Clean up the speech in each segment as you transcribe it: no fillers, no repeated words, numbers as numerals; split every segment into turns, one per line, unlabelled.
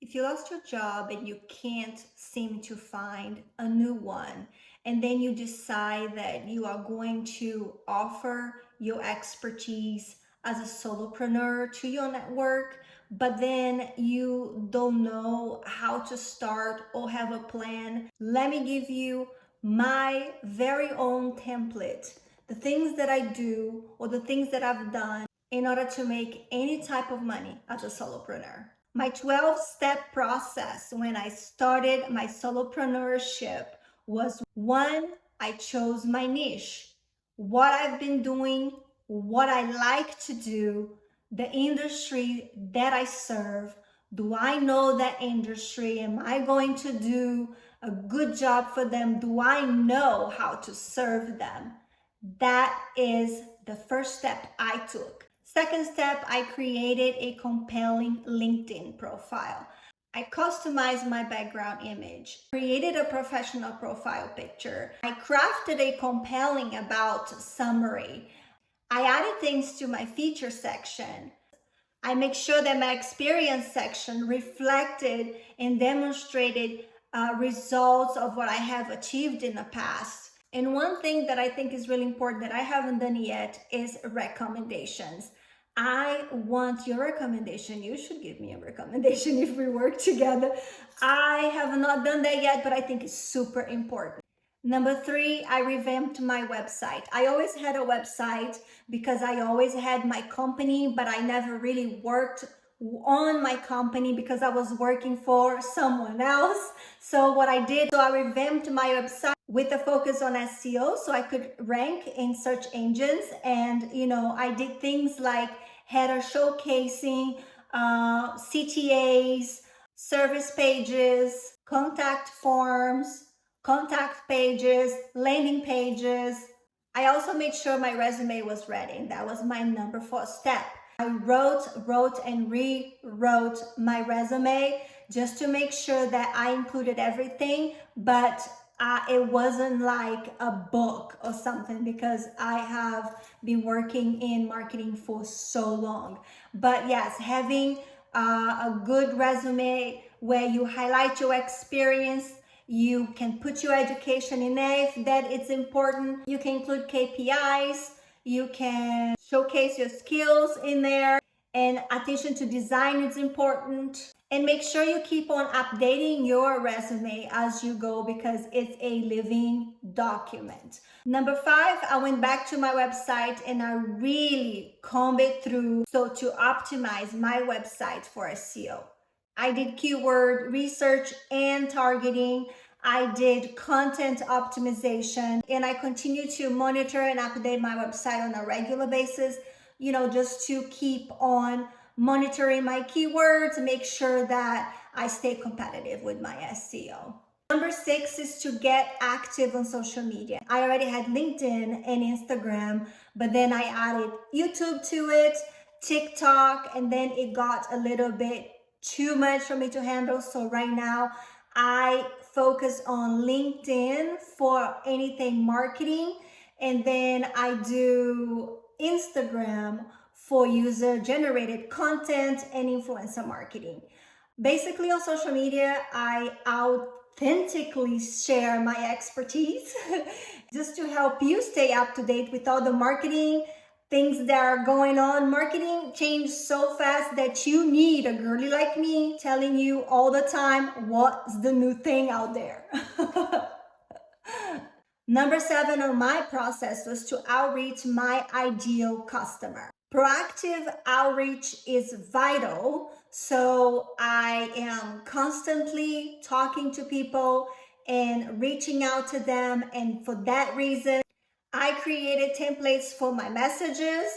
If you lost your job and you can't seem to find a new one, and then you decide that you are going to offer your expertise as a solopreneur to your network, but then you don't know how to start or have a plan, let me give you my very own template, the things that I do or the things that I've done in order to make any type of money as a solopreneur. My 12-step process when I started my solopreneurship was: one, I chose my niche, what I've been doing, what I like to do, the industry that I serve. Do I know that industry? Am I going to do a good job for them? Do I know how to serve them? That is the first step I took. Second step, I created a compelling LinkedIn profile. I customized my background image, created a professional profile picture. I crafted a compelling about summary. I added things to my feature section. I make sure that my experience section reflected and demonstrated results of what I have achieved in the past. And one thing that I think is really important that I haven't done yet is recommendations. I want your recommendation. You should give me a recommendation if we work together. I have not done that yet, but I think it's super important. Number three, I revamped my website. I always had a website because I always had my company, but I never really worked on my company because I was working for someone else. So what I did, I revamped my website with a focus on SEO so I could rank in search engines. And, I did things like header showcasing, CTAs, service pages, contact forms, contact pages, landing pages. I also made sure my resume was ready, and that was my number 4 step. I wrote and rewrote my resume just to make sure that I included everything, but it wasn't like a book or something because I have been working in marketing for so long. But yes, having a good resume where you highlight your experience, you can put your education in there if that it's important. You can include KPIs. You can showcase your skills in there. And attention to design is important. And make sure you keep on updating your resume as you go because it's a living document. Number 5, I went back to my website and I really combed it through to optimize my website for SEO. I did keyword research and targeting. I did content optimization, and I continue to monitor and update my website on a regular basis, just to keep on monitoring my keywords, make sure that I stay competitive with my SEO. Number 6 is to get active on social media. I already had LinkedIn and Instagram, but then I added YouTube to it, TikTok, and then it got a little bit too much for me to handle. So right now I focus on LinkedIn for anything marketing, and then I do Instagram for user generated content and influencer marketing. Basically on social media, I authentically share my expertise just to help you stay up to date with all the marketing things that are going on. Marketing changes so fast that you need a girly like me telling you all the time what's the new thing out there. Number 7 on my process was to outreach my ideal customer. Proactive outreach is vital, so I am constantly talking to people and reaching out to them, and for that reason, I created templates for my messages,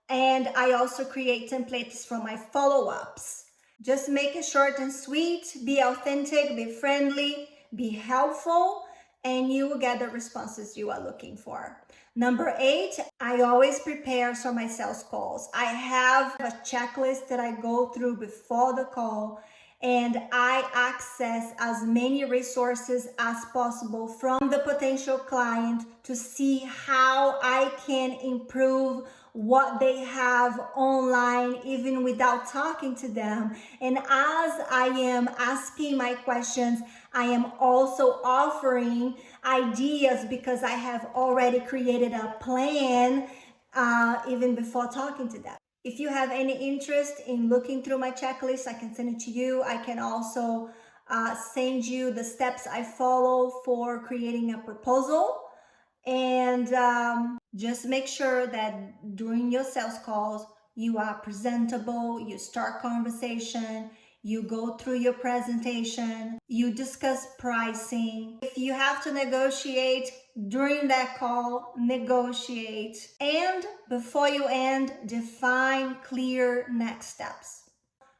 and I also create templates for my follow-ups. Just make it short and sweet, be authentic, be friendly, be helpful, and you will get the responses you are looking for. Number 8, I always prepare for my sales calls. I have a checklist that I go through before the call, and I access as many resources as possible from the potential client to see how I can improve what they have online, even without talking to them. And as I am asking my questions, I am also offering ideas because I have already created a plan even before talking to them. If you have any interest in looking through my checklist, I can send it to you. I can also send you the steps I follow for creating a proposal. And just make sure that during your sales calls, you are presentable, you start conversation, you go through your presentation, you discuss pricing. If you have to negotiate during that call, negotiate. And before you end, define clear next steps.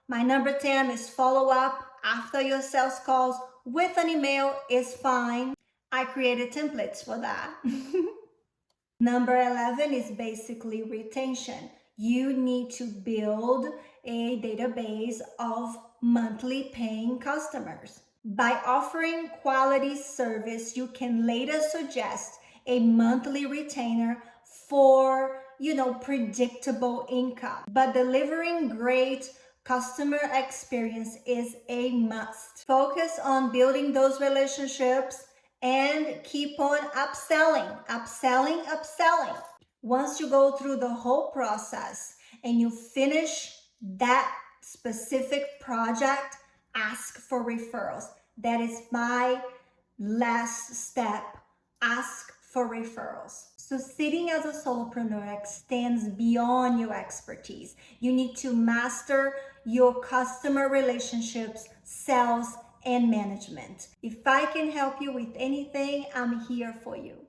My number 10 is follow up after your sales calls with an email is fine. I created templates for that. Number 11 is basically retention. You need to build a database of monthly paying customers. By offering quality service, you can later suggest a monthly retainer for, predictable income. But delivering great customer experience is a must. Focus on building those relationships and keep on upselling. Once you go through the whole process and you finish that specific project, ask for referrals. That is my last step. Ask for referrals. Succeeding as a solopreneur extends beyond your expertise. You need to master your customer relationships, sales, and management. If I can help you with anything, I'm here for you.